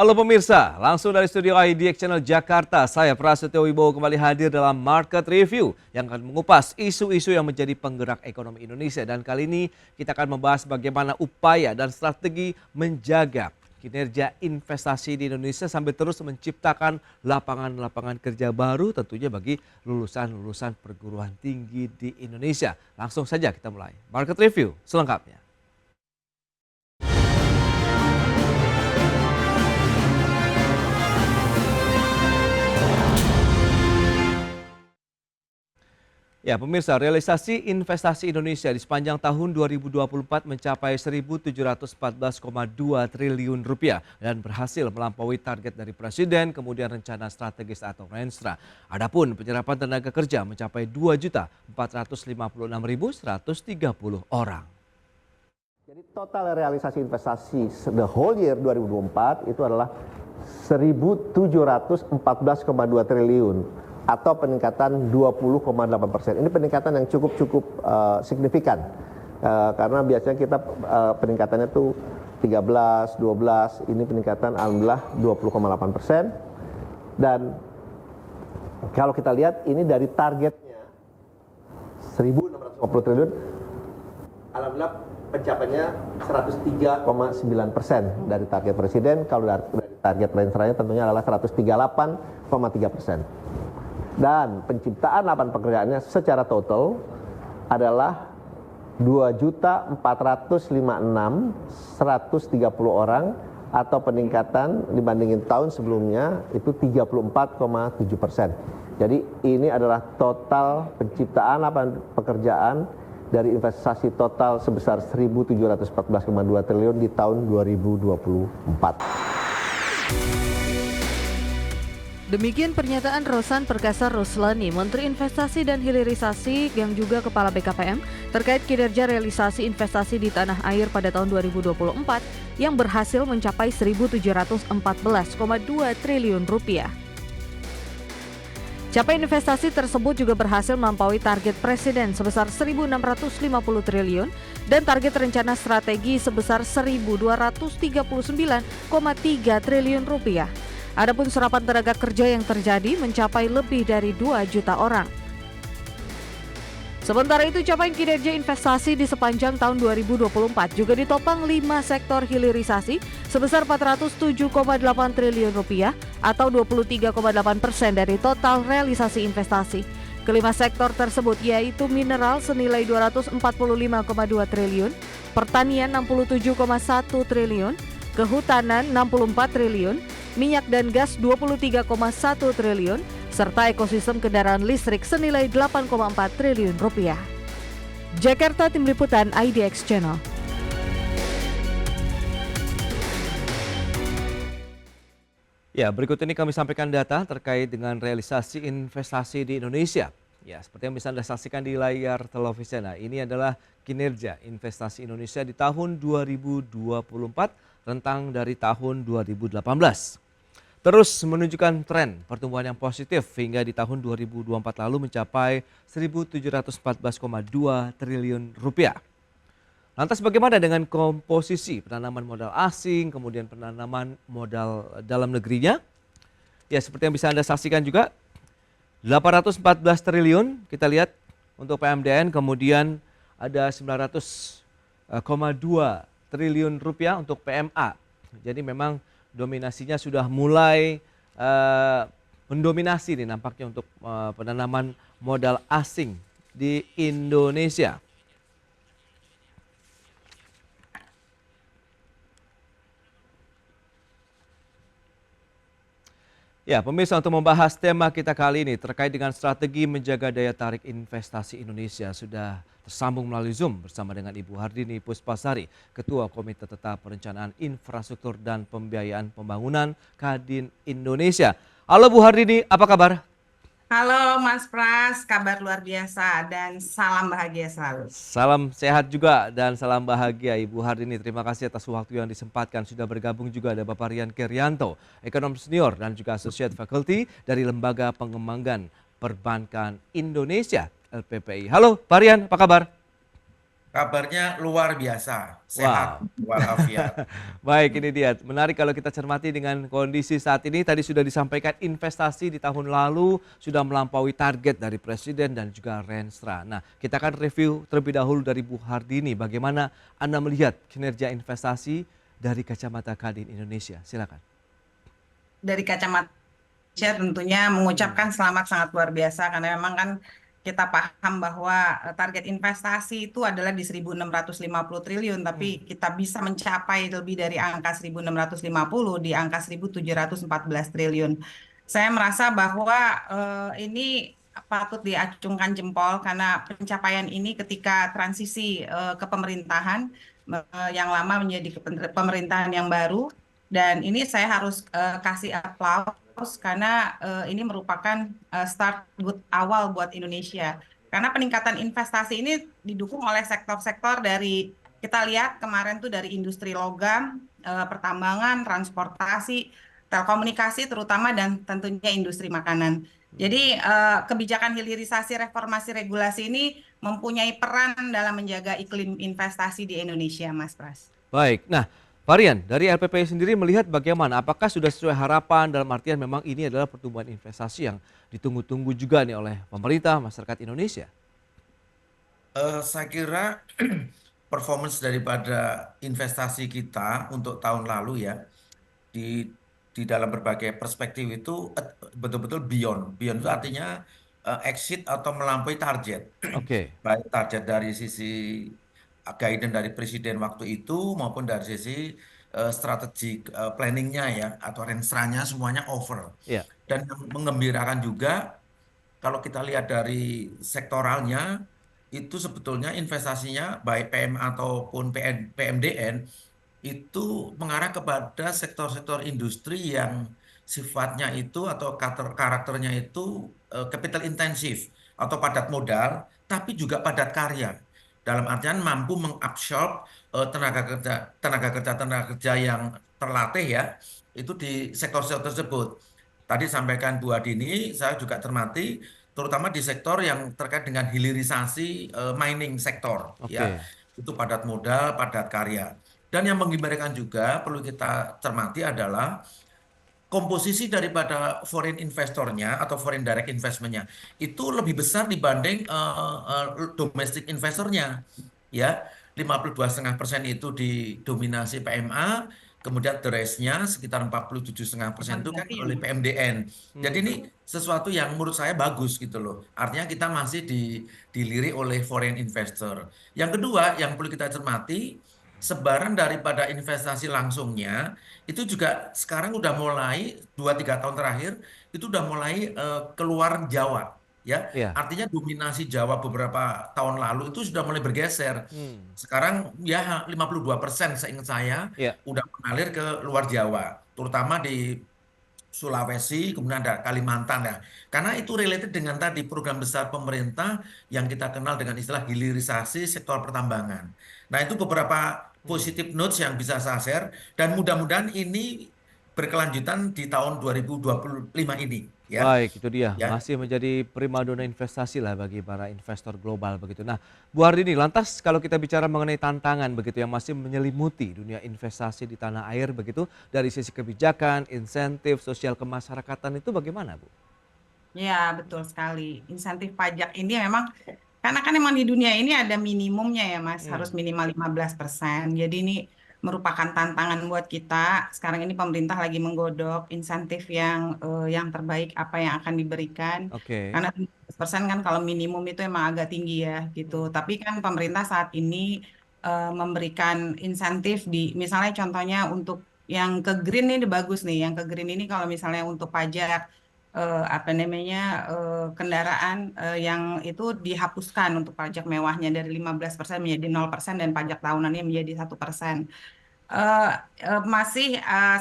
Halo pemirsa, langsung dari studio IDX Channel Jakarta, saya Prasetyo Wibowo kembali hadir dalam Market Review yang akan mengupas isu-isu yang menjadi penggerak ekonomi Indonesia. Dan kali ini kita akan membahas bagaimana upaya dan strategi menjaga kinerja investasi di Indonesia sambil terus menciptakan lapangan-lapangan kerja baru tentunya bagi lulusan-lulusan perguruan tinggi di Indonesia. Langsung saja kita mulai Market Review selengkapnya. Ya pemirsa, realisasi investasi Indonesia di sepanjang tahun 2024 mencapai 1.714,2 triliun rupiah dan berhasil melampaui target dari Presiden, kemudian rencana strategis atau Renstra. Adapun penyerapan tenaga kerja mencapai 2.456.130 orang. Jadi total realisasi investasi the whole year 2024 itu adalah 1.714,2 triliun. Atau peningkatan 20,8%. Ini peningkatan yang cukup signifikan. Karena biasanya kita peningkatannya itu 13, 12, ini peningkatan alhamdulillah 20,8%. Dan kalau kita lihat ini dari targetnya 1.650 triliun, alhamdulillah pencapaiannya 103,9% dari target Presiden. Kalau dari target Renstra tentunya adalah 138,3%. Dan penciptaan lapangan pekerjaannya secara total adalah 2.456.130 orang atau peningkatan dibandingin tahun sebelumnya itu 34,7%. Jadi ini adalah total penciptaan lapangan pekerjaan dari investasi total sebesar 1.714,2 triliun di tahun 2024. Demikian pernyataan Rosan Perkasa Roslani, Menteri Investasi dan Hilirisasi yang juga Kepala BKPM terkait kinerja realisasi investasi di tanah air pada tahun 2024 yang berhasil mencapai 1.714,2 triliun rupiah. Capaian investasi tersebut juga berhasil melampaui target Presiden sebesar 1.650 triliun dan target rencana strategi sebesar 1.239,3 triliun rupiah. Adapun serapan tenaga kerja yang terjadi mencapai lebih dari 2 juta orang. Sementara itu, capaian kinerja investasi di sepanjang tahun 2024 juga ditopang 5 sektor hilirisasi sebesar 407,8 triliun rupiah atau 23,8% dari total realisasi investasi. Kelima sektor tersebut yaitu mineral senilai 245,2 triliun, pertanian 67,1 triliun, kehutanan 64 triliun, minyak dan gas 23,1 triliun, serta ekosistem kendaraan listrik senilai 8,4 triliun rupiah. Jakarta, Tim Liputan IDX Channel. Ya, berikut ini kami sampaikan data terkait dengan realisasi investasi di Indonesia. Ya, seperti yang bisa Anda saksikan di layar televisi. Nah, ini adalah kinerja investasi Indonesia di tahun 2024 rentang dari tahun 2018. Terus menunjukkan tren pertumbuhan yang positif hingga di tahun 2024 lalu mencapai 1.714,2 triliun rupiah. Lantas bagaimana dengan komposisi penanaman modal asing, kemudian penanaman modal dalam negerinya? Ya, seperti yang bisa Anda saksikan juga, 814 triliun kita lihat untuk PMDN, kemudian ada 900,2 triliun rupiah untuk PMA. Jadi memang dominasinya sudah mulai mendominasi nih nampaknya untuk penanaman modal asing di Indonesia. Ya, pemirsa, untuk membahas tema kita kali ini terkait dengan strategi menjaga daya tarik investasi Indonesia sudah tersambung melalui Zoom bersama dengan Ibu Hardini Puspasari, Ketua Komite Tetap Perencanaan Infrastruktur dan Pembiayaan Pembangunan Kadin Indonesia. Halo Bu Hardini, apa kabar? Halo Mas Pras, kabar luar biasa dan salam bahagia selalu. Salam sehat juga dan salam bahagia Ibu Hardini. Terima kasih atas waktu yang disempatkan. Sudah bergabung juga ada Bapak Rian Kerianto, ekonom senior dan juga associate faculty dari Lembaga Pengembangan Perbankan Indonesia, LPPI. Halo Pak Rian, apa kabar? Kabarnya luar biasa, sehat Wow. walafiat. Baik, ini dia. Menarik kalau kita cermati dengan kondisi saat ini. Tadi sudah disampaikan investasi di tahun lalu sudah melampaui target dari Presiden dan juga Renstra. Nah, kita akan review terlebih dahulu dari Bu Hardini. Bagaimana Anda melihat kinerja investasi dari kacamata Kadin Indonesia? Silakan. Dari kacamata Indonesia tentunya mengucapkan selamat sangat luar biasa karena memang kan kita paham bahwa target investasi itu adalah di 1.650 triliun, tapi kita bisa mencapai lebih dari angka 1.650 di angka 1.714 triliun. Saya merasa bahwa ini patut diacungkan jempol karena pencapaian ini ketika transisi ke pemerintahan yang lama menjadi pemerintahan yang baru. Dan ini saya harus kasih aplaus karena ini merupakan start good awal buat Indonesia. Karena peningkatan investasi ini didukung oleh sektor-sektor dari, kita lihat kemarin tuh dari industri logam, pertambangan, transportasi, telekomunikasi terutama, dan tentunya industri makanan. Jadi kebijakan hilirisasi reformasi regulasi ini mempunyai peran dalam menjaga iklim investasi di Indonesia, Mas Pras. Baik. Nah, Varian, dari LPPI sendiri melihat bagaimana? Apakah sudah sesuai harapan dalam artian memang ini adalah pertumbuhan investasi yang ditunggu-tunggu juga nih oleh pemerintah, masyarakat Indonesia? Saya kira performance daripada investasi kita untuk tahun lalu ya di dalam berbagai perspektif itu betul-betul beyond. Beyond itu artinya exit atau melampaui target. Oke. Baik target dari sisi guidance dari presiden waktu itu maupun dari sisi strategic planningnya ya atau renstra-nya semuanya over. Ya. Dan yang menggembirakan juga kalau kita lihat dari sektoralnya itu sebetulnya investasinya baik PM ataupun PMDN itu mengarah kepada sektor-sektor industri yang sifatnya itu atau karakternya itu capital intensif atau padat modal, tapi juga padat karya. Dalam artian mampu mengabsorb tenaga kerja yang terlatih ya, itu di sektor-sektor tersebut. Tadi sampaikan Bu Adini, saya juga cermati, terutama di sektor yang terkait dengan hilirisasi mining sektor, ya, Oke. itu padat modal, padat karya. Dan yang menggembirakan juga perlu kita cermati adalah komposisi daripada foreign investornya atau foreign direct investmentnya itu lebih besar dibanding domestic investornya, ya 52,5% itu didominasi PMA, kemudian the rest-nya sekitar 47,5% itu kan oleh PMDN. Jadi ini sesuatu yang menurut saya bagus gitu loh. Artinya kita masih dilirik oleh foreign investor. Yang kedua yang perlu kita cermati, sebaran daripada investasi langsungnya itu juga sekarang udah mulai 2-3 tahun terakhir itu udah mulai keluar Jawa ya. Ya. Artinya dominasi Jawa beberapa tahun lalu itu sudah mulai bergeser. Hmm. Sekarang ya 52% seingat saya Ya. udah mengalir ke luar Jawa, terutama di Sulawesi, kemudian ada Kalimantan ya. Karena itu related dengan tadi program besar pemerintah yang kita kenal dengan istilah hilirisasi sektor pertambangan. Nah, itu beberapa positive notes yang bisa saya share dan mudah-mudahan ini berkelanjutan di tahun 2025 ini ya. Baik, itu dia. Ya. Masih menjadi primadona investasi lah bagi para investor global begitu. Nah, Bu Hardini, lantas kalau kita bicara mengenai tantangan begitu yang masih menyelimuti dunia investasi di tanah air begitu, dari sisi kebijakan, insentif, sosial kemasyarakatan itu bagaimana, Bu? Ya, betul sekali. Insentif pajak ini memang, karena kan emang di dunia ini ada minimumnya ya Mas, harus minimal 15%. Jadi ini merupakan tantangan buat kita. Sekarang ini pemerintah lagi menggodok insentif yang terbaik apa yang akan diberikan. Oke. Karena 15% kan kalau minimum itu emang agak tinggi ya gitu. Tapi kan pemerintah saat ini memberikan insentif misalnya contohnya untuk yang ke green ini bagus nih. Yang ke green ini kalau misalnya untuk pajak kendaraan yang itu dihapuskan untuk pajak mewahnya dari 15% menjadi 0% dan pajak tahunannya menjadi 1%.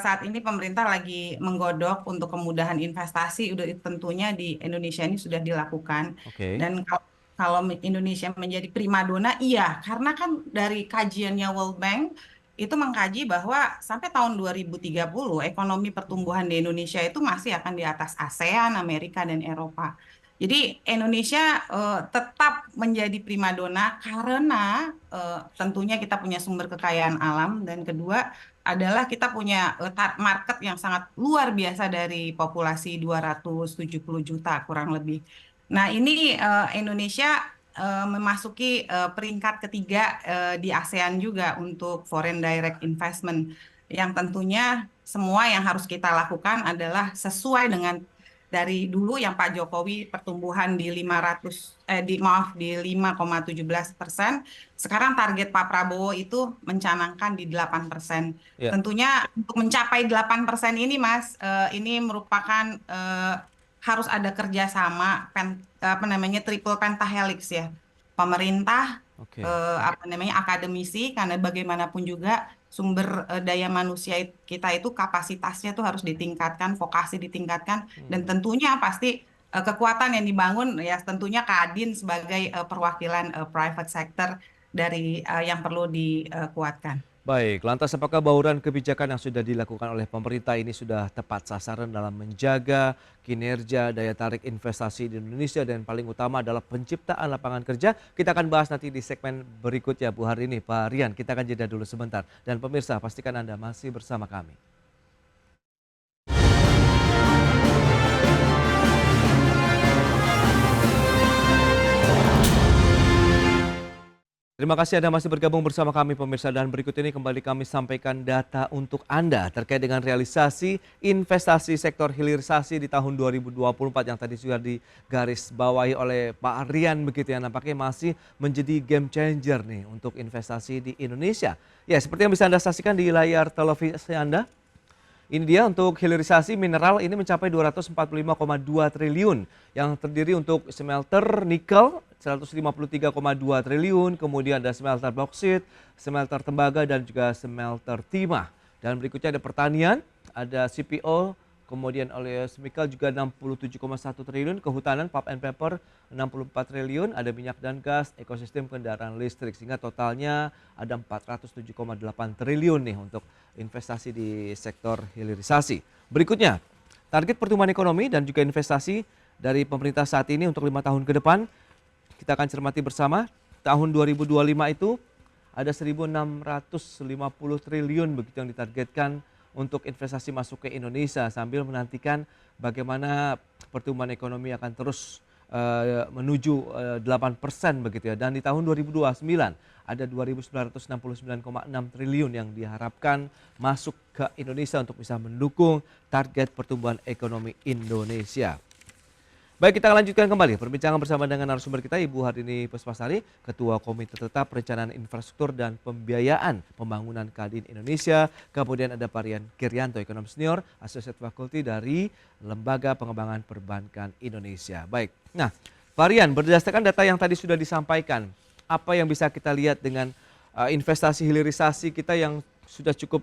Saat ini pemerintah lagi menggodok untuk kemudahan investasi, udah tentunya di Indonesia ini sudah dilakukan. Oke. Dan kalau Indonesia menjadi primadona, iya, karena kan dari kajiannya World Bank itu mengkaji bahwa sampai tahun 2030 ekonomi pertumbuhan di Indonesia itu masih akan di atas ASEAN, Amerika, dan Eropa. Jadi Indonesia tetap menjadi primadona karena tentunya kita punya sumber kekayaan alam dan kedua adalah kita punya market yang sangat luar biasa dari populasi 270 juta kurang lebih. Nah, ini Indonesia memasuki peringkat ketiga di ASEAN juga untuk foreign direct investment yang tentunya semua yang harus kita lakukan adalah sesuai dengan dari dulu yang Pak Jokowi pertumbuhan di 5,17%, sekarang target Pak Prabowo itu mencanangkan di 8%. Ya, Tentunya untuk mencapai 8% ini Mas, ini merupakan harus ada kerjasama apa namanya triple pentahelix ya. Pemerintah, oke. apa namanya akademisi karena bagaimanapun juga sumber daya manusia kita itu kapasitasnya tuh harus ditingkatkan, vokasi ditingkatkan, dan Hmm. tentunya pasti kekuatan yang dibangun ya tentunya Kadin sebagai perwakilan private sector dari yang perlu dikuatkan. Baik, lantas apakah bauran kebijakan yang sudah dilakukan oleh pemerintah ini sudah tepat sasaran dalam menjaga kinerja daya tarik investasi di Indonesia dan paling utama adalah penciptaan lapangan kerja? Kita akan bahas nanti di segmen berikutnya Bu hari ini. Pak Rian, kita akan jeda dulu sebentar. Dan pemirsa, pastikan Anda masih bersama kami. Terima kasih Anda masih bergabung bersama kami pemirsa dan berikut ini kembali kami sampaikan data untuk Anda terkait dengan realisasi investasi sektor hilirisasi di tahun 2024 yang tadi sudah digarisbawahi oleh Pak Rian begitu ya, nampaknya masih menjadi game changer nih untuk investasi di Indonesia. Ya, seperti yang bisa Anda saksikan di layar televisi Anda. Ini dia untuk hilirisasi mineral ini mencapai 245,2 triliun yang terdiri untuk smelter nikel 153,2 triliun, kemudian ada smelter boksit, smelter tembaga dan juga smelter timah. Dan berikutnya ada pertanian, ada CPO, kemudian oleh chemical juga 67,1 triliun, kehutanan pulp and paper 64 triliun, ada minyak dan gas, ekosistem kendaraan listrik sehingga totalnya ada 407,8 triliun nih untuk investasi di sektor hilirisasi. Berikutnya, target pertumbuhan ekonomi dan juga investasi dari pemerintah saat ini untuk 5 tahun ke depan kita akan cermati bersama. Tahun 2025 itu ada 1.650 triliun begitu yang ditargetkan untuk investasi masuk ke Indonesia sambil menantikan bagaimana pertumbuhan ekonomi akan terus menuju 8% begitu ya. Dan di tahun 2029 ada 2.969,6 triliun yang diharapkan masuk ke Indonesia untuk bisa mendukung target pertumbuhan ekonomi Indonesia. Baik, kita lanjutkan kembali perbincangan bersama dengan narasumber kita Ibu Hardini Puspasari, Ketua Komite Tetap Perencanaan Infrastruktur dan Pembiayaan Pembangunan Kadin Indonesia. Kemudian ada Pak Rian Kirianto, Ekonom Senior, Associate Faculty dari Lembaga Pengembangan Perbankan Indonesia. Baik, nah Pak Rian, berdasarkan data yang tadi sudah disampaikan, apa yang bisa kita lihat dengan investasi hilirisasi kita yang sudah cukup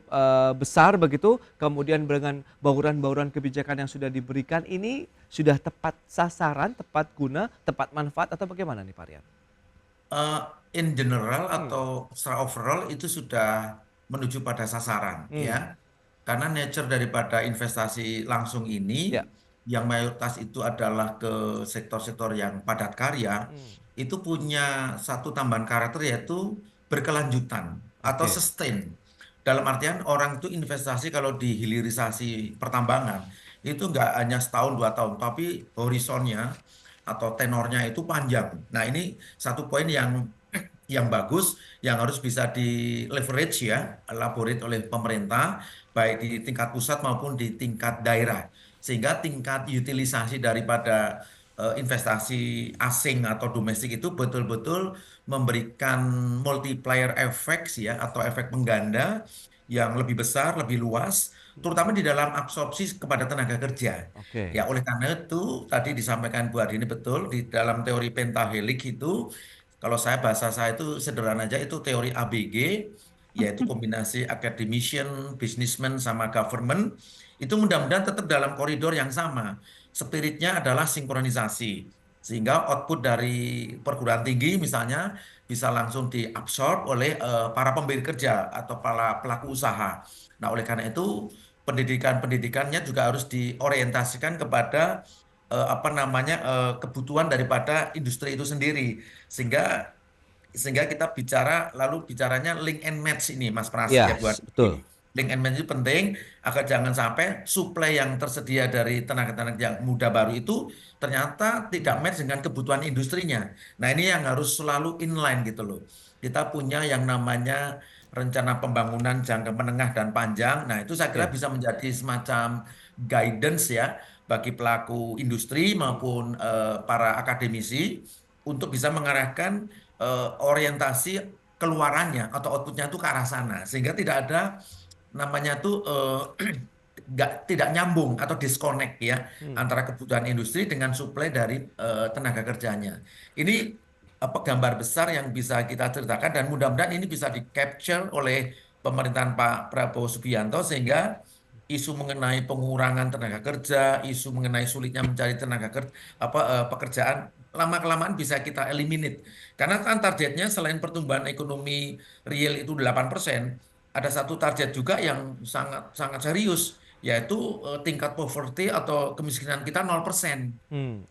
besar begitu, kemudian dengan bauran-bauran kebijakan yang sudah diberikan ini sudah tepat sasaran, tepat guna, tepat manfaat atau bagaimana nih Pak Rian? In general Hmm. atau secara overall itu sudah menuju pada sasaran Hmm. ya. Karena nature daripada investasi langsung ini Ya. yang mayoritas itu adalah ke sektor-sektor yang padat karya, Hmm. itu punya satu tambahan karakter yaitu berkelanjutan atau Oke. sustain. Dalam artian orang itu investasi kalau di hilirisasi pertambangan itu nggak hanya setahun 2 tahun, tapi horizonnya atau tenornya itu panjang. Nah ini satu poin yang bagus yang harus bisa di leverage ya, elaborate oleh pemerintah baik di tingkat pusat maupun di tingkat daerah sehingga tingkat utilisasi daripada investasi asing atau domestik itu betul-betul memberikan multiplier effects ya atau efek pengganda yang lebih besar, lebih luas, terutama di dalam absorpsi kepada tenaga kerja. Oke. Ya, oleh karena itu tadi disampaikan Bu Adi ini betul di dalam teori pentahelix itu kalau bahasa saya itu sederhana aja itu teori ABG yaitu kombinasi academician, businessman sama government itu mudah-mudahan tetap dalam koridor yang sama. Spiritnya adalah sinkronisasi sehingga output dari perguruan tinggi misalnya bisa langsung diabsorb oleh para pemberi kerja atau para pelaku usaha. Nah, oleh karena itu pendidikan-pendidikannya juga harus diorientasikan kepada apa namanya kebutuhan daripada industri itu sendiri, sehingga sehingga kita bicaranya link and match ini Mas Pras ya buat Betul. link and match itu penting agar jangan sampai suplai yang tersedia dari tenaga-tenaga yang muda baru itu ternyata tidak match dengan kebutuhan industrinya. Nah, ini yang harus selalu inline gitu loh. Kita punya yang namanya rencana pembangunan jangka menengah dan panjang. Nah, itu saya kira Oke. bisa menjadi semacam guidance ya bagi pelaku industri maupun para akademisi untuk bisa mengarahkan orientasi keluarannya atau outputnya itu ke arah sana sehingga tidak ada namanya tuh tidak nyambung atau disconnect ya Hmm. antara kebutuhan industri dengan suplai dari tenaga kerjanya. Ini apa gambar besar yang bisa kita ceritakan dan mudah-mudahan ini bisa di capture oleh pemerintahan Pak Prabowo Subianto sehingga isu mengenai pengurangan tenaga kerja, isu mengenai sulitnya mencari tenaga kerja pekerjaan lama-kelamaan bisa kita eliminate. Karena kan targetnya selain pertumbuhan ekonomi real itu 8%, ada satu target juga yang sangat sangat serius yaitu tingkat poverty atau kemiskinan kita 0%,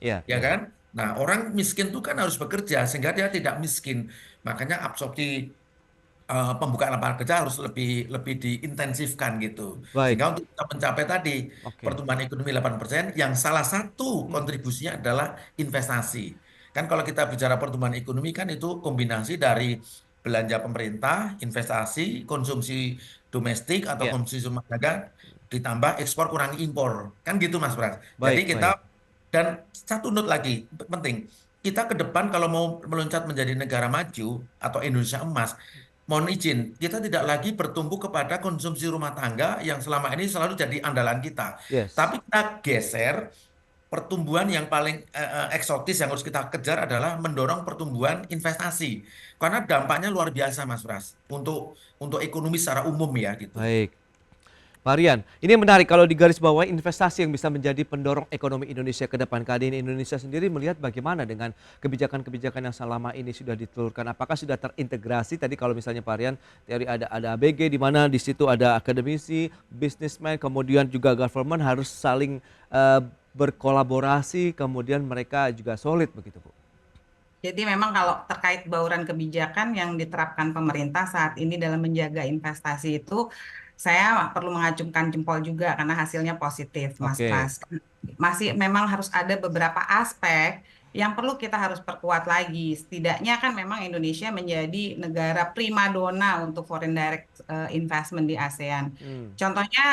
Iya, ya iya. kan? Nah, orang miskin itu kan harus bekerja sehingga dia tidak miskin. Makanya absorpsi pembukaan lapangan kerja harus lebih lebih diintensifkan gitu. Baik. Sehingga untuk kita mencapai tadi Oke. pertumbuhan ekonomi 8% yang salah satu kontribusinya adalah investasi. Kan kalau kita bicara pertumbuhan ekonomi kan itu kombinasi dari belanja pemerintah, investasi, konsumsi domestik atau Iya. konsumsi rumah tangga ditambah ekspor kurangi impor. Kan gitu Mas Pras. Jadi Baik, baik. kita dan satu note lagi penting, kita ke depan kalau mau meloncat menjadi negara maju atau Indonesia emas, mohon izin, kita tidak lagi bertumbuh kepada konsumsi rumah tangga yang selama ini selalu jadi andalan kita. Yes. Tapi kita geser pertumbuhan yang paling eksotis yang harus kita kejar adalah mendorong pertumbuhan investasi. Karena dampaknya luar biasa, Mas Pras, untuk ekonomi secara umum ya gitu. Baik. Pak Rian, ini menarik kalau di garis bawah investasi yang bisa menjadi pendorong ekonomi Indonesia ke depan. Kadin Indonesia sendiri melihat bagaimana dengan kebijakan-kebijakan yang selama ini sudah ditelurkan. Apakah sudah terintegrasi tadi kalau misalnya Pak Rian, teori ada ABG di mana di situ ada akademisi, businessman, kemudian juga government harus saling berkolaborasi, kemudian mereka juga solid begitu, Bu. Jadi memang kalau terkait bauran kebijakan yang diterapkan pemerintah saat ini dalam menjaga investasi itu, saya perlu mengacungkan jempol juga karena hasilnya positif, Mas Oke. Pras. Masih memang harus ada beberapa aspek yang perlu kita harus perkuat lagi. Setidaknya kan memang Indonesia menjadi negara primadona untuk foreign direct investment di ASEAN. Hmm. Contohnya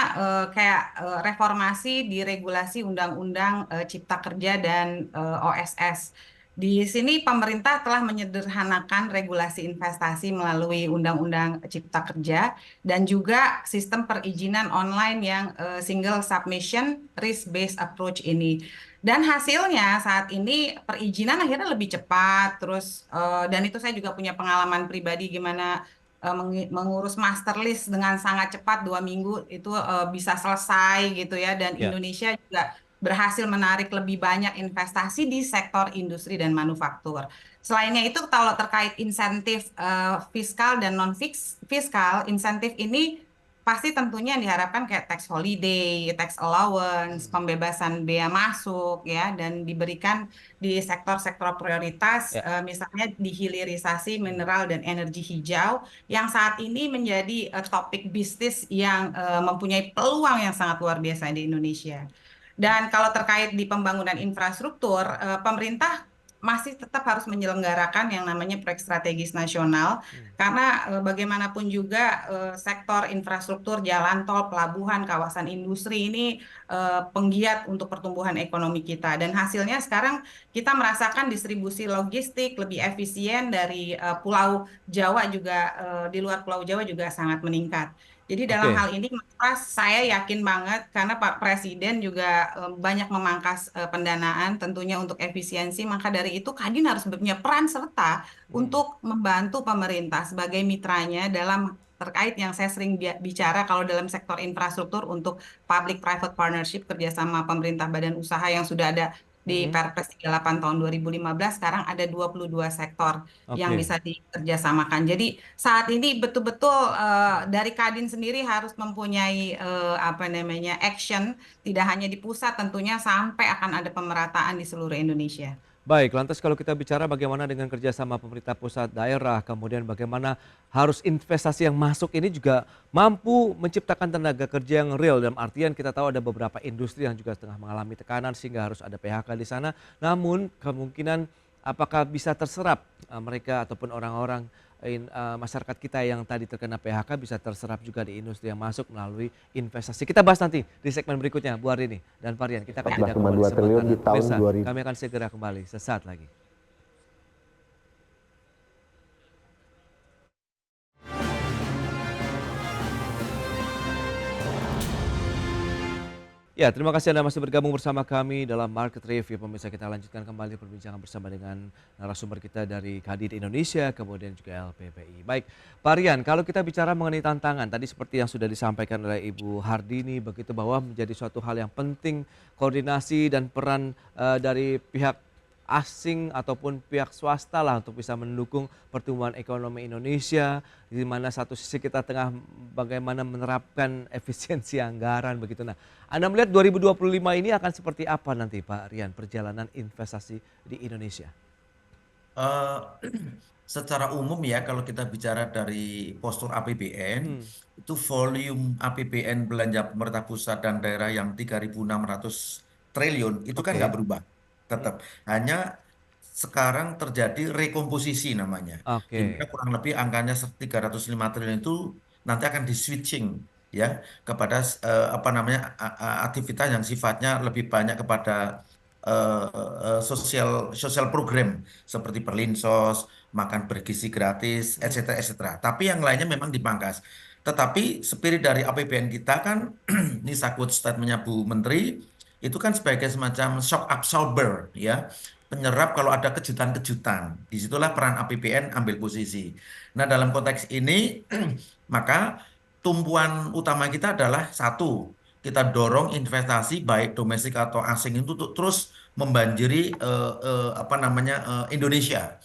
kayak reformasi di regulasi Undang-Undang Cipta Kerja dan OSS. Di sini pemerintah telah menyederhanakan regulasi investasi melalui Undang-Undang Cipta Kerja dan juga sistem perizinan online yang single submission risk-based approach ini. Dan hasilnya saat ini perizinan akhirnya lebih cepat, terus dan itu saya juga punya pengalaman pribadi gimana mengurus master list dengan sangat cepat 2 minggu itu bisa selesai gitu ya, dan Ya. Indonesia juga berhasil menarik lebih banyak investasi di sektor industri dan manufaktur. Selainnya itu kalau terkait insentif fiskal dan non fiskal, insentif ini pasti tentunya diharapkan kayak tax holiday, tax allowance, pembebasan bea masuk ya, dan diberikan di sektor-sektor prioritas, Ya. misalnya di hilirisasi mineral dan energi hijau yang saat ini menjadi topik bisnis yang mempunyai peluang yang sangat luar biasa di Indonesia. Dan kalau terkait di pembangunan infrastruktur, pemerintah masih tetap harus menyelenggarakan yang namanya proyek strategis nasional, karena bagaimanapun juga sektor infrastruktur, jalan tol, pelabuhan, kawasan industri ini penggiat untuk pertumbuhan ekonomi kita. Dan hasilnya sekarang kita merasakan distribusi logistik lebih efisien dari Pulau Jawa juga, di luar Pulau Jawa juga sangat meningkat. Jadi dalam Oke. hal ini Mas, saya yakin banget karena Pak Presiden juga banyak memangkas pendanaan tentunya untuk efisiensi, maka dari itu Kadin harus punya peran serta untuk membantu pemerintah sebagai mitranya dalam terkait yang saya sering bicara kalau dalam sektor infrastruktur untuk public private partnership kerjasama pemerintah badan usaha yang sudah ada di Mm-mm. Perpres 38 tahun 2015 sekarang ada 22 sektor yang Oke. bisa dikerjasamakan. Jadi saat ini betul-betul dari Kadin sendiri harus mempunyai apa namanya action, tidak hanya di pusat tentunya sampai akan ada pemerataan di seluruh Indonesia. Baik, lantas kalau kita bicara bagaimana dengan kerjasama pemerintah pusat daerah, kemudian bagaimana harus investasi yang masuk ini juga mampu menciptakan tenaga kerja yang real. Dalam artian kita tahu ada beberapa industri yang juga tengah mengalami tekanan sehingga harus ada PHK di sana. Namun kemungkinan apakah bisa terserap mereka ataupun orang-orang masyarakat kita yang tadi terkena PHK bisa terserap juga di industri yang masuk melalui investasi. Kita bahas nanti di segmen berikutnya, Bu Arini dan Varian. Kita akan jeda kembali 14,2 sebentar. triliun di tahun Pemirsa, 2000. kami akan segera kembali sesaat lagi. Ya, terima kasih Anda masih bergabung bersama kami dalam Market Review. Pemirsa, kita lanjutkan kembali perbincangan bersama dengan narasumber kita dari Kadin Indonesia, kemudian juga LPPI. Baik, Pak Rian, kalau kita bicara mengenai tantangan, tadi seperti yang sudah disampaikan oleh Ibu Hardini, begitu bahwa menjadi suatu hal yang penting koordinasi dan peran dari pihak asing ataupun pihak swasta lah untuk bisa mendukung pertumbuhan ekonomi Indonesia, di mana satu sisi kita tengah bagaimana menerapkan efisiensi anggaran begitu. Nah, Anda melihat 2025 ini akan seperti apa nanti Pak Rian perjalanan investasi di Indonesia? Eh, Secara umum ya, kalau kita bicara dari postur APBN, Hmm, itu volume APBN belanja pemerintah pusat dan daerah yang 3.600 triliun itu kan nggak oke. berubah, Hmm, tetap. Hanya sekarang terjadi rekomposisi namanya, di mana oke. kurang lebih angkanya 305 triliun itu nanti akan di switching ya kepada apa namanya aktivitas yang sifatnya lebih banyak kepada sosial program seperti perlinsos, makan bergizi gratis, Hmm, etc. Tapi yang lainnya memang dipangkas. Tetapi spirit dari APBN kita kan, ini sakut statementnya Bu Menteri, itu kan sebagai semacam shock absorber, ya, penyerap kalau ada kejutan-kejutan. Disitulah peran APBN ambil posisi. Nah, dalam konteks ini, maka tumpuan utama kita adalah satu, kita dorong investasi baik domestik atau asing itu terus membanjiri apa namanya Indonesia.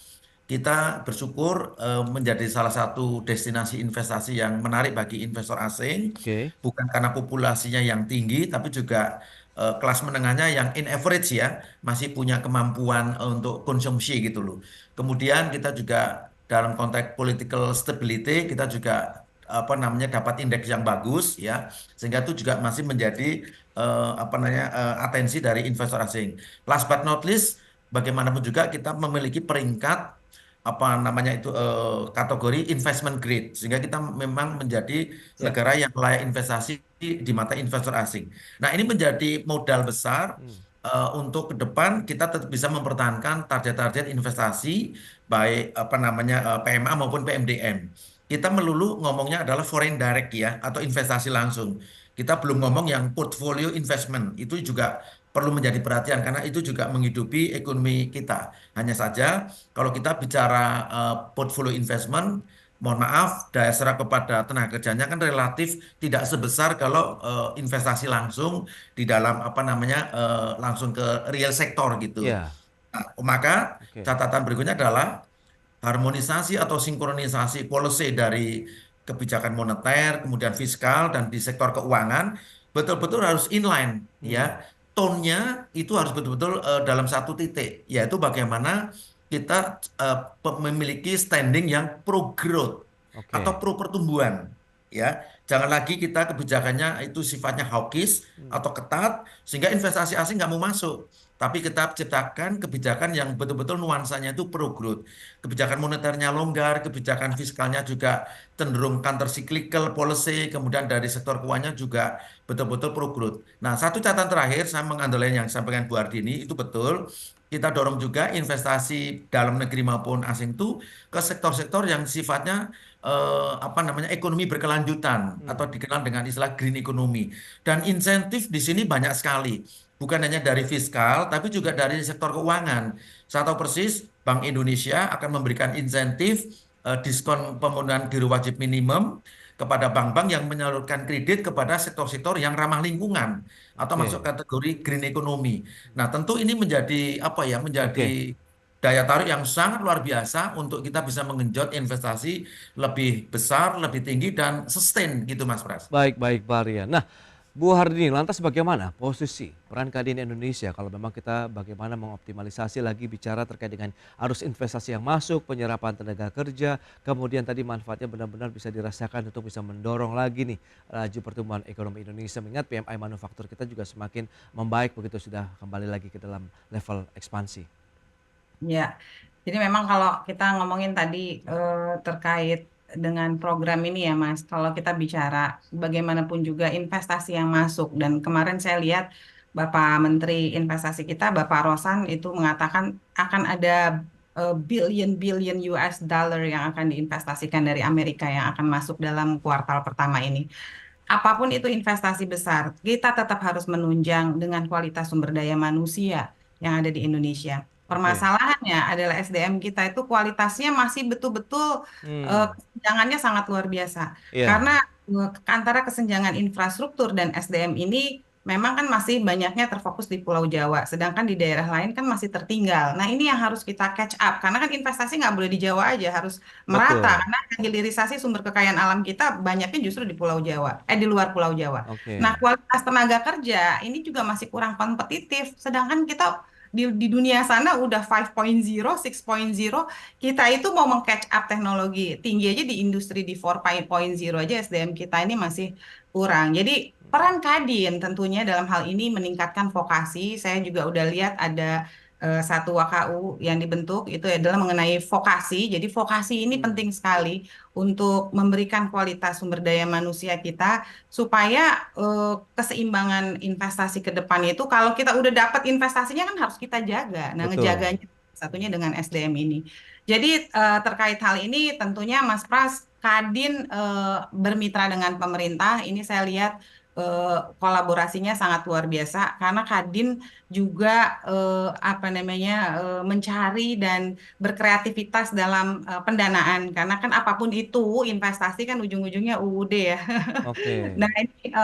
Kita bersyukur menjadi salah satu destinasi investasi yang menarik bagi investor asing, oke. bukan karena populasinya yang tinggi, tapi juga kelas menengahnya yang in average ya masih punya kemampuan untuk konsumsi gitu loh. Kemudian kita juga dalam konteks political stability kita juga apa namanya dapat indeks yang bagus ya, sehingga itu juga masih menjadi apa namanya atensi dari investor asing. Last but not least, bagaimanapun juga kita memiliki peringkat apa namanya itu kategori investment grade, sehingga kita memang menjadi Ya. negara yang layak investasi di mata investor asing. Nah, ini menjadi modal besar Hmm, untuk ke depan kita tetap bisa mempertahankan target-target investasi baik apa namanya PMA maupun PMDM. Kita melulu ngomongnya adalah foreign direct ya atau investasi langsung. Kita belum ngomong yang portfolio investment. Itu juga perlu menjadi perhatian karena itu juga menghidupi ekonomi kita. Hanya saja kalau kita bicara portfolio investment, mohon maaf, daya serap kepada tenaga kerjanya kan relatif tidak sebesar kalau investasi langsung di dalam apa namanya langsung ke real sektor gitu. ya. Nah, maka Oke. catatan berikutnya adalah harmonisasi atau sinkronisasi policy dari kebijakan moneter, kemudian fiskal dan di sektor keuangan betul-betul harus inline Hmm, ya. Tone-nya itu harus betul-betul dalam satu titik, yaitu bagaimana kita memiliki standing yang pro growth atau oke. pro pertumbuhan ya. Jangan lagi kita kebijakannya itu sifatnya hawkish Hmm, atau ketat sehingga investasi asing nggak mau masuk. Tapi kita ciptakan kebijakan yang betul-betul nuansanya itu pro growth. Kebijakan moneternya longgar, kebijakan fiskalnya juga cenderung counter cyclical policy, kemudian dari sektor keuangannya juga betul-betul pro growth. Nah, satu catatan terakhir saya mengandalkan yang disampaikan Bu Ardini itu betul. Kita dorong juga investasi dalam negeri maupun asing itu ke sektor-sektor yang sifatnya apa namanya ekonomi berkelanjutan hmm, atau dikenal dengan istilah green economy. Dan insentif di sini banyak sekali. Bukan hanya dari fiskal, tapi juga dari sektor keuangan. Saya tahu persis Bank Indonesia akan memberikan insentif diskon pemenuhan giro wajib minimum kepada bank-bank yang menyalurkan kredit kepada sektor-sektor yang ramah lingkungan atau masuk Oke, kategori green economy. Nah, tentu ini menjadi apa ya? oke. Menjadi daya tarik yang sangat luar biasa untuk kita bisa mengenjot investasi lebih besar, lebih tinggi dan sustain gitu Mas Pras. Baik, baik, Pak Rian. Nah, Bu Hardini, lantas bagaimana posisi peran Kadin Indonesia kalau memang kita bagaimana mengoptimalisasi lagi bicara terkait dengan arus investasi yang masuk, penyerapan tenaga kerja, kemudian tadi manfaatnya benar-benar bisa dirasakan untuk bisa mendorong lagi nih laju pertumbuhan ekonomi Indonesia. Mengingat PMI manufaktur kita juga semakin membaik begitu sudah kembali lagi ke dalam level ekspansi. Ya, jadi memang kalau kita ngomongin tadi terkait dengan program ini ya Mas, kalau kita bicara bagaimanapun juga investasi yang masuk dan kemarin saya lihat Bapak Menteri Investasi kita Bapak Rosan itu mengatakan akan ada billion US dollar yang akan diinvestasikan dari Amerika yang akan masuk dalam kuartal pertama ini. Apapun itu investasi besar, kita tetap harus menunjang dengan kualitas sumber daya manusia yang ada di Indonesia. Oke. Permasalahannya adalah SDM kita itu kualitasnya masih betul-betul Hmm, kesenjangannya sangat luar biasa. iya, Karena antara kesenjangan infrastruktur dan SDM ini memang kan masih banyaknya terfokus di Pulau Jawa, sedangkan di daerah lain kan masih tertinggal. Nah ini yang harus kita catch up, karena kan investasi nggak boleh di Jawa aja, harus merata. betul. Karena hilirisasi sumber kekayaan alam kita banyaknya justru di Pulau Jawa, di luar Pulau Jawa. Nah, Oke. kualitas tenaga kerja ini juga masih kurang kompetitif, sedangkan kita di dunia sana udah 5.0, 6.0, kita itu mau meng-catch up teknologi tinggi aja di industri di 4.0 aja SDM kita ini masih kurang. Jadi peran Kadin tentunya dalam hal ini meningkatkan vokasi. Saya juga udah lihat ada satu WKU yang dibentuk itu adalah mengenai vokasi. Jadi vokasi ini Hmm, penting sekali untuk memberikan kualitas sumber daya manusia kita supaya keseimbangan investasi ke depan itu kalau kita udah dapat investasinya kan harus kita jaga. Nah, betul. ngejaganya satunya dengan SDM ini. Jadi terkait hal ini tentunya Mas Pras Kadin bermitra dengan pemerintah. Ini saya lihat kolaborasinya sangat luar biasa karena Kadin juga apa namanya mencari dan berkreativitas dalam pendanaan karena kan apapun itu investasi kan ujung-ujungnya UUD ya. Oke. Nah ini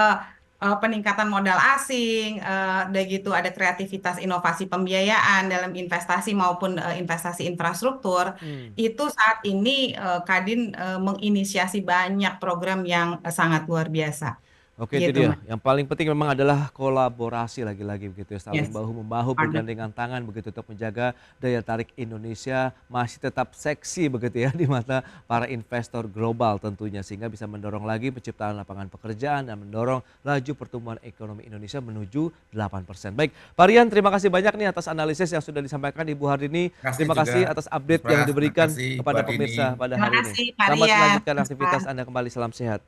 peningkatan modal asing, udah gitu ada kreativitas inovasi pembiayaan dalam investasi maupun investasi infrastruktur. Hmm. Itu saat ini Kadin menginisiasi banyak program yang sangat luar biasa. Oke, itu Gitu dia. Mas. Yang paling penting memang adalah kolaborasi lagi-lagi begitu ya, saling Yes. bahu-membahu Partner. bergandengan tangan begitu untuk menjaga daya tarik Indonesia masih tetap seksi begitu ya di mata para investor global tentunya sehingga bisa mendorong lagi penciptaan lapangan pekerjaan dan mendorong laju pertumbuhan ekonomi Indonesia menuju 8%. Baik, Pak Rian terima kasih banyak nih atas analisis yang sudah disampaikan Ibu Hardini. Terima kasih Terima juga kasih atas Mas update yang Pras, terima diberikan kasih Bu kepada Adini. pemirsa pada Terima hari ini. kasih Pak Selamat Rian. melanjutkan Mas aktivitas Pras. Anda kembali, salam sehat.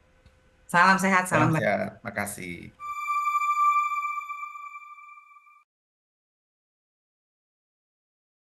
Salam sehat, Salam salam baik. sehat, terima kasih.